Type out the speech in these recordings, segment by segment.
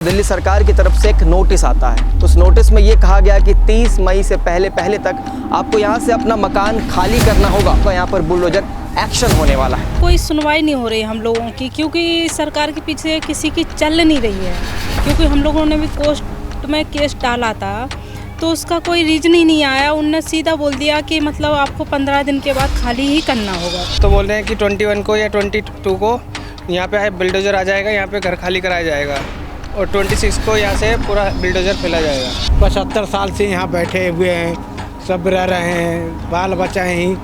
दिल्ली सरकार की तरफ से एक नोटिस आता है। उस नोटिस में ये कहा गया कि 30 मई से पहले तक आपको यहाँ से अपना मकान खाली करना होगा। तो यहाँ पर बुलडोजर एक्शन होने वाला है। कोई सुनवाई नहीं हो रही हम लोगों की, क्योंकि सरकार के पीछे किसी की चल नहीं रही है। क्योंकि हम लोगों ने भी कोर्ट में केस डाला था तो उसका कोई रीजन ही नहीं आया। उनने सीधा बोल दिया कि मतलब आपको 15 दिन के बाद खाली ही करना होगा। तो बोल रहे हैं कि 21 को या 22 को यहाँ पे बिल्डोजर आ जाएगा, यहाँ पे घर खाली कराया जाएगा और 26 को यहाँ से पूरा बिल्डोजर फैला जाएगा। 75 साल से यहाँ बैठे हुए हैं, सब रह रहे हैं, बाल बच्चा यहीं,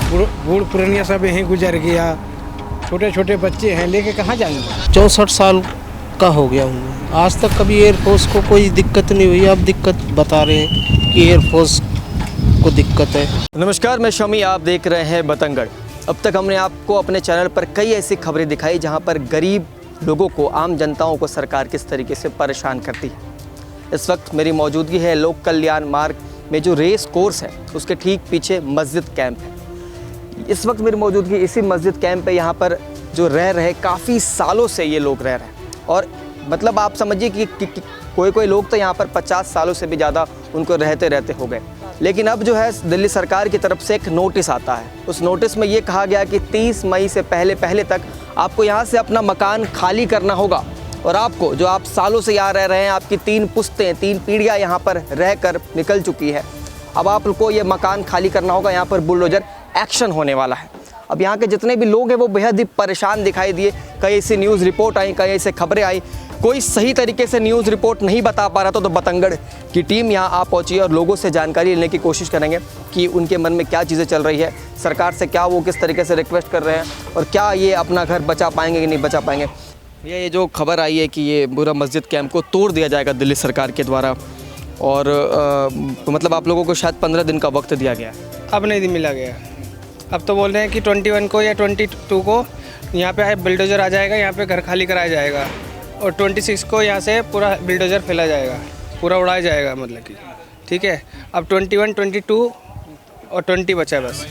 बूढ़ पुरानिया सब यहीं गुजर गया, छोटे छोटे बच्चे हैं, लेके कहाँ जाएंगे। 64 साल का हो गया हूँ। आज तक कभी एयरफोर्स को कोई दिक्कत नहीं हुई। अब दिक्कत बता रहे हैं कि एयरफोर्स को दिक्कत है। नमस्कार, मैं शमी, आप देख रहे हैं बतंगड़। अब तक हमने आपको अपने चैनल पर कई ऐसी खबरें दिखाई जहां पर गरीब लोगों को, आम जनताओं को सरकार किस तरीके से परेशान करती है। इस वक्त मेरी मौजूदगी है लोक कल्याण मार्ग में जो रेस कोर्स है उसके ठीक पीछे मस्जिद कैंप है। इस वक्त मेरी मौजूदगी इसी मस्जिद कैंप पे, यहाँ पर जो रह रहे काफ़ी सालों से ये लोग रह रहे हैं। और मतलब आप समझिए कि कोई लोग तो यहाँ पर 50 सालों से भी ज़्यादा उनको रहते हो गए। लेकिन अब जो है दिल्ली सरकार की तरफ से एक नोटिस आता है। उस नोटिस में ये कहा गया कि 30 मई से पहले तक आपको यहाँ से अपना मकान खाली करना होगा। और आपको, जो आप सालों से यहाँ रह रहे हैं, आपकी 3 पुश्तें, 3 पीढ़ियाँ यहाँ पर रहकर निकल चुकी है, अब आपको ये मकान खाली करना होगा। यहाँ पर बुलडोजर एक्शन होने वाला है। अब यहाँ के जितने भी लोग हैं वो बेहद ही परेशान दिखाई दिए। कई ऐसी न्यूज़ रिपोर्ट आई, कई ऐसे खबरें आई, कोई सही तरीके से न्यूज़ रिपोर्ट नहीं बता पा रहा था। तो बतंगड़ की टीम यहाँ आ पहुँची और लोगों से जानकारी लेने की कोशिश करेंगे कि उनके मन में क्या चीज़ें चल रही है, सरकार से क्या वो किस तरीके से रिक्वेस्ट कर रहे हैं और क्या ये अपना घर बचा पाएंगे कि नहीं बचा पाएंगे। ये जो खबर आई है कि ये पूरा मस्जिद कैंप को तोड़ दिया जाएगा दिल्ली सरकार के द्वारा, और मतलब आप लोगों को शायद 15 दिन का वक्त दिया गया है। अब नहीं मिला गया। अब तो बोल रहे हैं कि 21 को या 22 को यहाँ पे बिल्डोजर आ जाएगा, यहाँ पे घर खाली कराया जाएगा और 26 को यहाँ से पूरा बिल्डोजर फैला जाएगा, पूरा उड़ाया जाएगा, मतलब कि ठीक है। अब 21, 22 और 20 बचा है, बस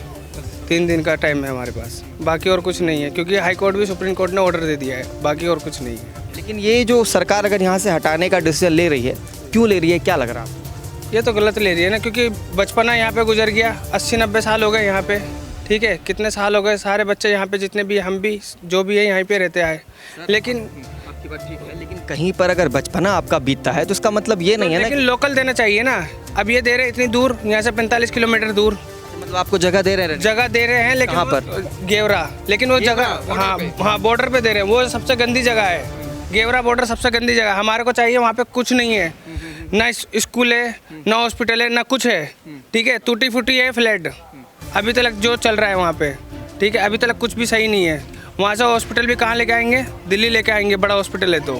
3 दिन का टाइम है हमारे पास, बाकी और कुछ नहीं है। क्योंकि हाई कोर्ट भी, सुप्रीम कोर्ट ने ऑर्डर दे दिया है, बाकी और कुछ नहीं है। लेकिन ये जो सरकार अगर यहाँ से हटाने का डिसीजन ले रही है, क्यों ले रही है, क्या लग रहा है? ये तो गलत ले रही है ना, क्योंकि बचपना यहाँ पे गुजर गया, 80-90 साल हो गए यहाँ पे, ठीक है। कितने साल हो गए, सारे बच्चे यहाँ पे, जितने भी, हम भी, जो भी है यहीं पे रहते आए। लेकिन आपकी बात ठीक है, लेकिन कहीं पर अगर बचपना आपका बीतता है तो इसका मतलब ये नहीं है ना। लेकिन लोकल देना चाहिए ना। अब ये दे रहे इतनी दूर, यहाँ से 45 किलोमीटर दूर, मतलब आपको जगह दे रहे हैं, लेकिन कहाँ पर? गेवरा। लेकिन वो जगह, हाँ बॉर्डर पे दे रहे हैं। वो सबसे गंदी जगह है, गेवरा बॉर्डर सबसे गंदी जगह। हमारे को चाहिए, वहाँ पे कुछ नहीं है, ना स्कूल है, ना हॉस्पिटल है, ना कुछ है, ठीक है। टूटी फूटी है फ्लैट अभी तक जो चल रहा है वहाँ पे, ठीक है। अभी तक कुछ भी सही नहीं है। वहाँ से हॉस्पिटल भी कहाँ लेके आएंगे? दिल्ली लेके आएंगे, बड़ा हॉस्पिटल है तो,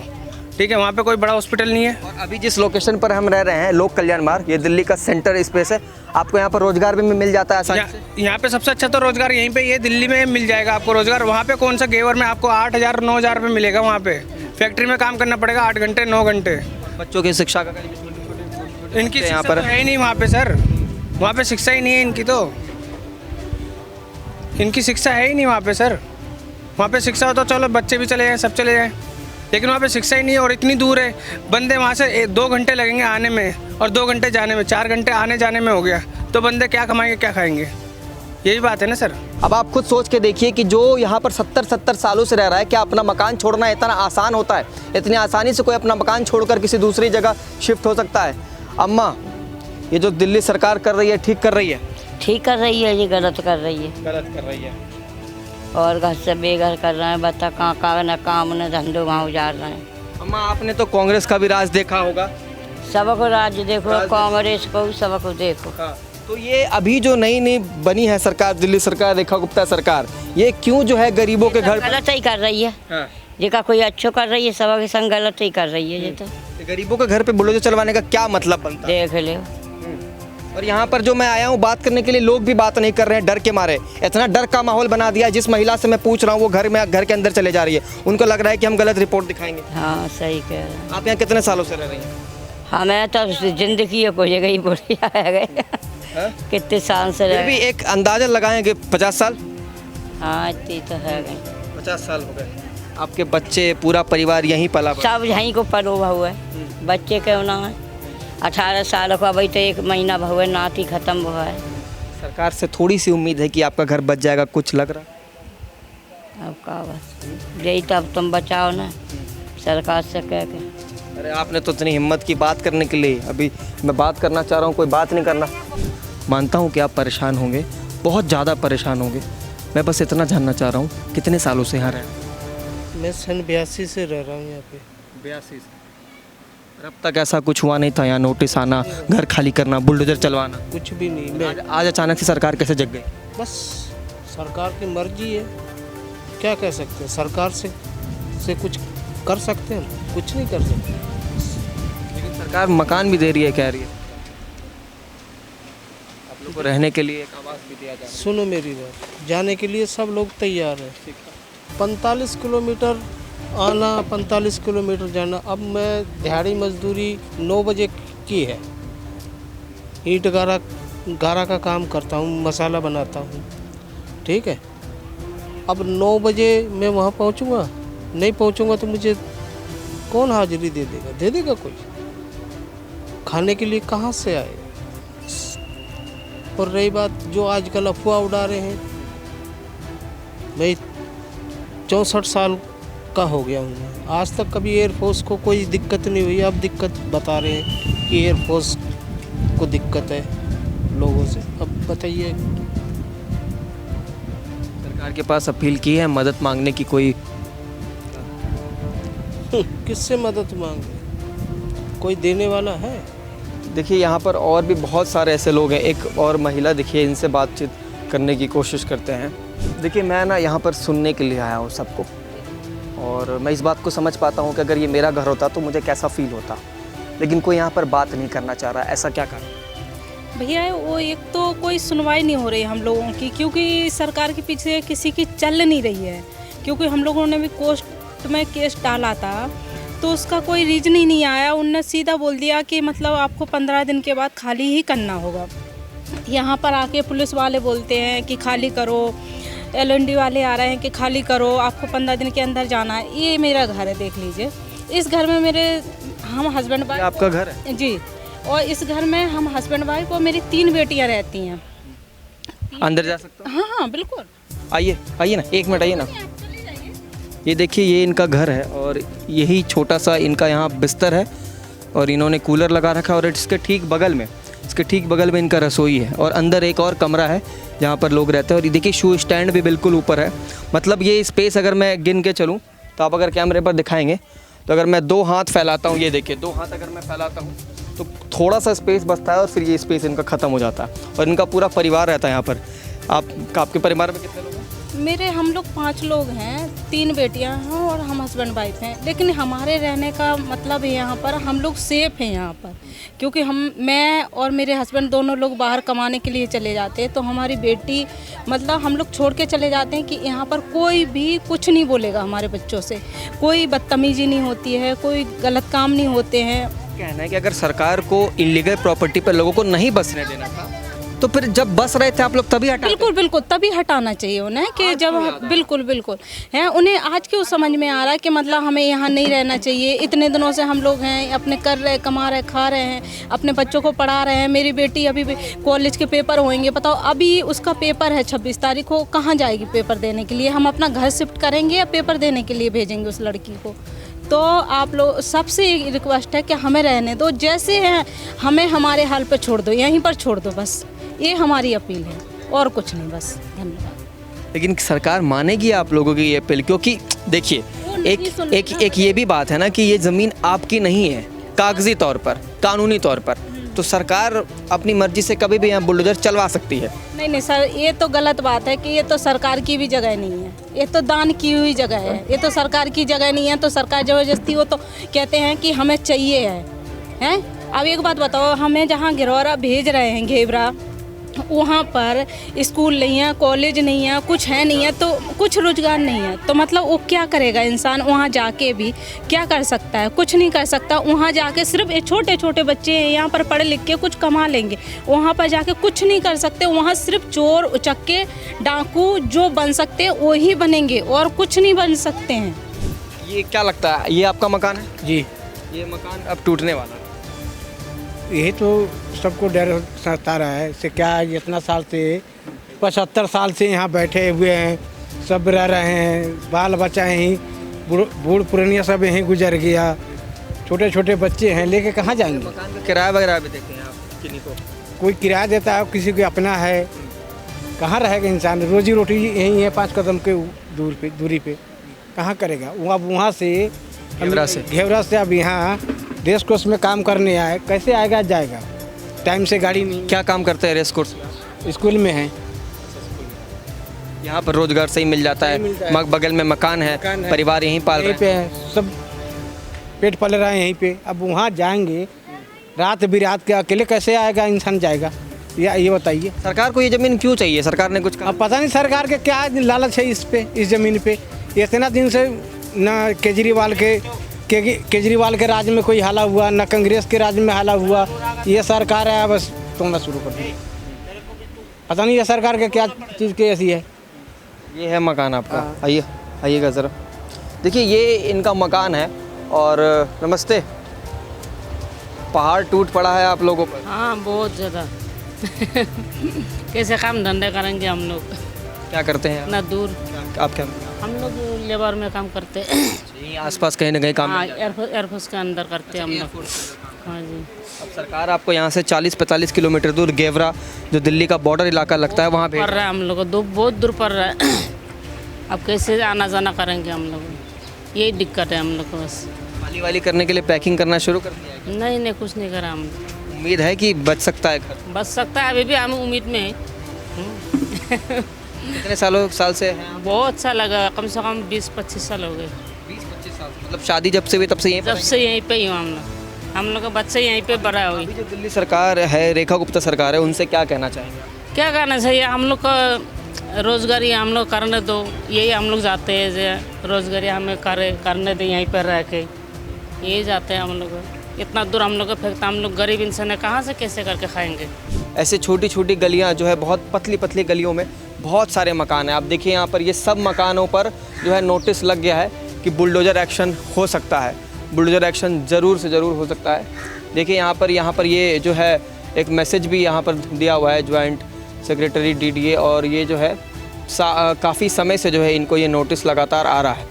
ठीक है। वहाँ पे कोई बड़ा हॉस्पिटल नहीं है। और अभी जिस लोकेशन पर हम रह रहे हैं, लोक कल्याण मार्ग, ये दिल्ली का सेंटर स्पेस है। आपको यहाँ पर रोजगार भी मिल जाता है आसानी से। यहाँ पे सबसे अच्छा तो रोजगार यहीं पे, ये दिल्ली में मिल जाएगा आपको रोजगार। वहाँ पे कौन सा गेवर में आपको 8,000 9,000 रुपये मिलेगा? वहाँ पे फैक्ट्री में काम करना पड़ेगा 8 घंटे 9 घंटे। बच्चों की शिक्षा का इनकी यहाँ पर है ही नहीं वहाँ पे सर, वहाँ पे शिक्षा ही नहीं है इनकी, तो इनकी शिक्षा है ही नहीं वहाँ पे सर। वहाँ पे शिक्षा हो तो चलो बच्चे भी चले जाएँ, सब चले जाएँ, लेकिन वहाँ पे शिक्षा ही नहीं है। और इतनी दूर है, बंदे वहाँ से 2 घंटे लगेंगे आने में और 2 घंटे जाने में, 4 घंटे आने जाने में हो गया। तो बंदे क्या कमाएंगे, क्या खाएंगे? यही बात है ना सर। अब आप खुद सोच के देखिए कि जो यहाँ पर 70 सालों से रह रहा है, क्या अपना मकान छोड़ना इतना आसान होता है? इतनी आसानी से कोई अपना मकान छोड़कर किसी दूसरी जगह शिफ्ट हो सकता है? अम्मा, ये जो दिल्ली सरकार कर रही है, ठीक कर रही है? ठीक कर रही है, ये गलत कर रही है। गलत कर रही है। और घर से बेघर कर रहे हैं, बता कहाँ न काम न धंधो वहाँ उजाड़ रहे हैं। अम्मा, आपने तो कांग्रेस का भी राज देखा होगा। सबको राज्य देखो, कांग्रेस को सबको देखो। हाँ। तो ये अभी जो नई बनी है सरकार, दिल्ली सरकार, रेखा गुप्ता सरकार, ये क्यों जो है गरीबों के घर गलत ही कर रही है। हाँ। जेका कोई अच्छो कर रही है, सबके संग गलत ही कर रही है। ये तो गरीबों के घर पे बुलडोजर चलवाने का क्या मतलब बनता है? देख ले। और यहाँ पर जो मैं आया हूँ बात करने के लिए, लोग भी बात नहीं कर रहे हैं डर के मारे। इतना डर का माहौल बना दिया है। जिस महिला से मैं पूछ रहा हूँ वो घर के अंदर चले जा रही है। उनको लग रहा है कि हम गलत रिपोर्ट दिखाएंगे। हाँ सही कह रहे हैं। आप यहाँ कितने सालों से रह रही हैं? हमें तो जिंदगी को जगह ही बढ़िया है गए। कितने साल से फिर भी एक अंदाजा लगाएंगे 50 साल। हाँ इतनी तो है गई। 50 साल हो गए। आपके बच्चे पूरा परिवार यहीं पला बड़ा? सब यहीं को पलो हुआ है। बच्चे क्यों ना है, 18 साल का, अभी तो 1 महीना हुआ है, नाती ख़त्म हुआ है। सरकार से थोड़ी सी उम्मीद है कि आपका घर बच जाएगा, कुछ लग रहा? अब का बस यही तो, अब तुम बचाओ ना सरकार से कह के। अरे आपने तो इतनी हिम्मत की बात करने के लिए, अभी मैं बात करना चाह रहा हूँ, कोई बात नहीं करना। मानता हूँ कि आप परेशान होंगे, बहुत ज़्यादा परेशान होंगे। मैं बस इतना जानना चाह रहा हूँ, कितने सालों से यहाँ रह रहे हैं? मैं सन 82 से रह रहा हूँ यहाँ पे। 82 से। अब तक ऐसा कुछ हुआ नहीं था यहाँ, नोटिस आना, घर खाली करना, बुलडोजर चलवाना? कुछ भी नहीं। मैं आज अचानक से सरकार कैसे जग गई? बस सरकार की मर्जी है, क्या कह सकते हैं। सरकार से कुछ कर सकते हैं हम? कुछ नहीं कर सकते। लेकिन सरकार मकान भी दे रही है, कह रही है आप लोग को रहने के लिए एक आवास भी दिया जा रहा है। सुनो मेरी बात, जाने के लिए सब लोग तैयार हैं। 45 किलोमीटर आना, 45 किलोमीटर जाना। अब मैं दिहाड़ी मजदूरी 9 बजे की है, ईंट गारा का काम करता हूँ, मसाला बनाता हूँ, ठीक है। अब 9 बजे मैं वहाँ पहुँचूँगा, नहीं पहुँचूँगा तो मुझे कौन हाजिरी दे देगा? दे देगा कोई? खाने के लिए कहाँ से आए? और रही बात जो आजकल अफवाह उड़ा रहे हैं, मैं 64 साल का हो गया हूँ, आज तक कभी एयरफोर्स को कोई दिक्कत नहीं हुई। अब दिक्कत बता रहे हैं कि एयरफोर्स को दिक्कत है लोगों से। अब बताइए, सरकार के पास अपील की है, मदद मांगने की कोई? किससे मदद मांगे? कोई देने वाला है? देखिए यहाँ पर और भी बहुत सारे ऐसे लोग हैं। एक और महिला देखिए, इनसे बातचीत करने की कोशिश करते हैं। देखिए मैं ना यहाँ पर सुनने के लिए आया हूँ सबको, और मैं इस बात को समझ पाता हूँ कि अगर ये मेरा घर होता तो मुझे कैसा फील होता, लेकिन कोई यहाँ पर बात नहीं करना चाह रहा। ऐसा क्या कारण? भैया वो एक तो कोई सुनवाई नहीं हो रही हम लोगों की, क्योंकि सरकार के पीछे किसी की चल नहीं रही है। क्योंकि हम लोगों ने भी कोर्ट में केस डाला था, तो उसका कोई रीज़न ही नहीं आया। उनने सीधा बोल दिया कि मतलब आपको 15 दिन के बाद खाली ही करना होगा। यहाँ पर आके पुलिस वाले बोलते हैं कि खाली करो, LND वाले आ रहे हैं कि खाली करो, आपको 15 दिन के अंदर जाना है। ये मेरा घर है, देख लीजिए। इस घर में हम हस्बैंड वाइफ। आपका घर है? जी। और इस घर में हम हस्बैंड वाइफ और मेरी 3 बेटियाँ रहती हैं। अंदर जा सकता हूँ? हाँ हाँ बिल्कुल। आइए आइए ना, 1 मिनट आइए ना। ये देखिए, ये इनका घर है और यही छोटा सा इनका यहाँ बिस्तर है, और इन्होंने कूलर लगा रखा है। और इसके ठीक बगल में इनका रसोई है, और अंदर एक और कमरा है जहाँ पर लोग रहते हैं। और ये देखिए, शू स्टैंड भी बिल्कुल ऊपर है। मतलब ये स्पेस अगर मैं गिन के चलूँ तो आप अगर कैमरे पर दिखाएंगे तो अगर मैं 2 हाथ फैलाता हूँ, ये देखिए 2 हाथ अगर मैं फैलाता हूँ तो थोड़ा सा स्पेस बचता है, और फिर ये स्पेस इनका ख़त्म हो जाता है। और इनका पूरा परिवार रहता है यहाँ पर। आपके परिवार में कितने लोग हैं? मेरे हम लोग 5 लोग हैं, 3 बेटियां हैं और हम हस्बैंड वाइफ हैं। लेकिन हमारे रहने का मतलब है यहाँ पर हम लोग सेफ हैं यहाँ पर, क्योंकि मैं और मेरे हस्बैंड दोनों लोग बाहर कमाने के लिए चले जाते हैं। तो हमारी बेटी मतलब हम लोग छोड़ के चले जाते हैं कि यहाँ पर कोई भी कुछ नहीं बोलेगा हमारे बच्चों से, कोई बदतमीजी नहीं होती है, कोई गलत काम नहीं होते हैं। कहना है कि अगर सरकार को इलीगल प्रॉपर्टी पर लोगों को नहीं बसने देना था, तो फिर जब बस रहे थे आप लोग तभी हटा? बिल्कुल तभी हटाना चाहिए उन्हें कि जब बिल्कुल है। उन्हें आज क्यों समझ में आ रहा है कि मतलब हमें यहाँ नहीं रहना चाहिए। इतने दिनों से हम लोग हैं, अपने कर रहे, कमा रहे, खा रहे हैं, अपने बच्चों को पढ़ा रहे हैं। मेरी बेटी अभी भी कॉलेज के पेपर होंगे, बताओ अभी उसका पेपर है 26 तारीख को, कहाँ जाएगी पेपर देने के लिए? हम अपना घर शिफ्ट करेंगे या पेपर देने के लिए भेजेंगे उस लड़की को? तो आप लोग सबसे रिक्वेस्ट है कि हमें रहने दो, जैसे हैं हमें हमारे हाल पे छोड़ दो, यहीं पर छोड़ दो, बस ये हमारी अपील है और कुछ नहीं, बस धन्यवाद। लेकिन सरकार मानेगी आप लोगों की ये अपील? क्योंकि देखिए, एक ये भी बात है ना कि ये ज़मीन आपकी नहीं है कागजी तौर पर, कानूनी तौर पर, तो सरकार अपनी मर्जी से कभी भी यहाँ बुलडोजर चलवा सकती है। नहीं सर, ये तो गलत बात है कि ये तो सरकार की भी जगह नहीं है, ये तो दान की हुई जगह है, ये तो सरकार की जगह नहीं है। तो सरकार ज़बरदस्ती वो तो कहते हैं कि हमें चाहिए है। अब एक बात बताओ, हमें जहाँ गिरौरा भेज रहे हैं, घेबरा, वहाँ पर स्कूल नहीं है, कॉलेज नहीं है, कुछ है नहीं है, तो कुछ रोजगार नहीं है, तो मतलब वो क्या करेगा इंसान? वहाँ जाके भी क्या कर सकता है? कुछ नहीं कर सकता। वहाँ जाके सिर्फ छोटे छोटे बच्चे हैं यहाँ पर पढ़ लिख के कुछ कमा लेंगे, वहाँ पर जाके कुछ नहीं कर सकते। वहाँ सिर्फ चोर, उचक्के, डाकू जो बन सकते हैं वही बनेंगे और कुछ नहीं बन सकते हैं। ये क्या लगता है, ये आपका मकान है? जी, ये मकान अब टूटने वाला है। यही तो सबको डर सता रहा है। इससे क्या है, इतना साल से 75 साल से यहाँ बैठे हुए हैं, सब रह रहे हैं, बाल बच्चा यहीं, बूढ़ पुरानिया सब यहीं गुजर गया, छोटे छोटे बच्चे हैं, लेके कहाँ जाएंगे? मकान का किराया वगैरह भी देते हैं आप किन्हीं को? कोई किराया देता है, किसी को अपना है, कहाँ रहेगा इंसान? रोजी रोटी यहीं है 5 कदम के दूरी पे कहाँ करेगा? वहाँ से घेवरा से अब यहाँ रेस कोर्स में काम करने आए, कैसे आएगा जाएगा? टाइम से गाड़ी नहीं। क्या काम करते हैं रेस कोर्स? स्कूल में है। यहाँ पर रोजगार सही मिल जाता है, बगल में मकान है, परिवार यहीं पाल रहे यहीं पे है, सब पेट पल रहा है यहीं पे। अब वहाँ जाएंगे रात बिरात के, अकेले कैसे आएगा इंसान? जाएगा या ये बताइए। सरकार को ये ज़मीन क्यों चाहिए? सरकार ने कुछ कहा? अब पता नहीं सरकार के क्या लालच है इस ज़मीन पे। इतना दिन से न केजरीवाल के राज में कोई हाला हुआ, न कांग्रेस के राज में हाला हुआ। ये सरकार है बस तोड़ना शुरू कर दी। पता नहीं ये सरकार के क्या चीज़ की ऐसी है। ये है मकान आपका, आइएगा ज़रा। देखिए ये इनका मकान है। और नमस्ते, पहाड़ टूट पड़ा है आप लोगों पर? हाँ, बहुत ज़्यादा। कैसे काम धंधे करेंगे हम लोग? क्या करते हैं इतना दूर? आप क्या? हम लोग लेबर में काम करते हैं। यहीं आसपास कहीं ना कहीं काम? हाँ, एयरफोर्स के अंदर करते हैं हम लोग। हाँ जी। अब सरकार आपको यहाँ से 40-45 किलोमीटर दूर घेवरा, जो दिल्ली का बॉर्डर इलाका लगता है, वहाँ भेज पड़ रहा है हम लोग को, बहुत दूर पड़ रहा है। अब कैसे आना जाना करेंगे हम लोग? यही दिक्कत है हम लोग को बस। वाली करने के लिए पैकिंग करना शुरू कर दिया है? नहीं, कुछ नहीं करा हम लोग। उम्मीद है कि बच सकता है घर? बच सकता है, अभी भी हम उम्मीद में हैं। कितने साल से हैं? बहुत सा लगा, कम से कम 20-25 साल हो गए। 20-25 साल? मतलब शादी जब से हुई तब से यहीं पर जब से यहीं पे ही हूँ हम लोग का बच्चे यहीं पे बड़ा हुई। अभी जो दिल्ली सरकार है, रेखा गुप्ता सरकार है, उनसे क्या कहना चाहेंगे? क्या करना चाहिए? हम लोग का रोज़गारी हम लोग करने दो, यही हम लोग जाते हैं जो रोज़गारी हमें करने दे, यहीं पर रह के यही जाते हैं हम लोग। इतना दूर हम लोग को फेंकता, हम लोग गरीब इंसान है, कहाँ से कैसे करके खाएंगे? ऐसे छोटी छोटी गलियां जो है, बहुत पतली पतली गलियों में बहुत सारे मकान हैं। आप देखिए यहाँ पर ये सब मकानों पर जो है नोटिस लग गया है कि बुलडोज़र एक्शन हो सकता है, बुलडोज़र एक्शन ज़रूर से ज़रूर हो सकता है। देखिए यहाँ पर ये जो है एक मैसेज भी यहाँ पर दिया हुआ है, ज्वाइंट सेक्रेटरी DDA, और ये जो है काफ़ी समय से जो है इनको ये नोटिस लगातार आ रहा है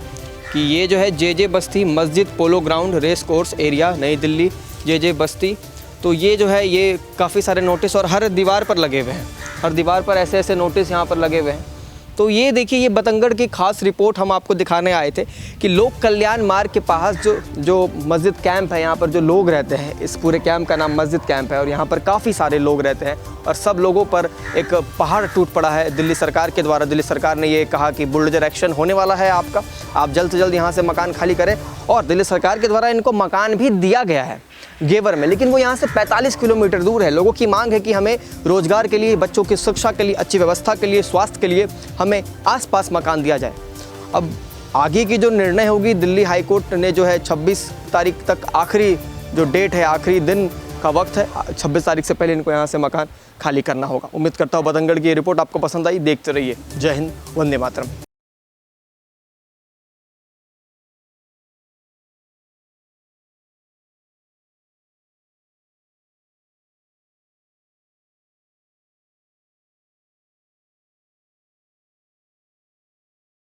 कि ये जो है JJ बस्ती मस्जिद polo ground race course area New Delhi JJ बस्ती। तो ये जो है ये काफ़ी सारे नोटिस और हर दीवार पर लगे हुए हैं, हर दीवार पर ऐसे ऐसे नोटिस यहाँ पर लगे हुए हैं। तो ये देखिए ये बतंगड़ की खास रिपोर्ट हम आपको दिखाने आए थे कि लोक कल्याण मार्ग के पास जो मस्जिद कैंप है, यहाँ पर जो लोग रहते हैं, इस पूरे कैंप का नाम मस्जिद कैंप है और यहाँ पर काफ़ी सारे लोग रहते हैं और सब लोगों पर एक पहाड़ टूट पड़ा है दिल्ली सरकार के द्वारा। दिल्ली सरकार ने ये कहा कि बुलडोजर एक्शन होने वाला है आपका, आप जल्द से जल्द यहाँ से मकान खाली करें। और दिल्ली सरकार के द्वारा इनको मकान भी दिया गया है घेवर में, लेकिन वो यहाँ से 45 किलोमीटर दूर है। लोगों की मांग है कि हमें रोजगार के लिए, बच्चों की शिक्षा के लिए, अच्छी व्यवस्था के लिए, स्वास्थ्य के लिए हमें आसपास मकान दिया जाए। अब आगे की जो निर्णय होगी, दिल्ली हाई कोर्ट ने जो है 26 तारीख तक आखिरी जो डेट है, आखिरी दिन का वक्त है, 26 तारीख से पहले इनको यहाँ से मकान खाली करना होगा। उम्मीद करता हूँ बतंगड़ की ये रिपोर्ट आपको पसंद आई। देखते रहिए। जय हिंद, वंदे मातरम।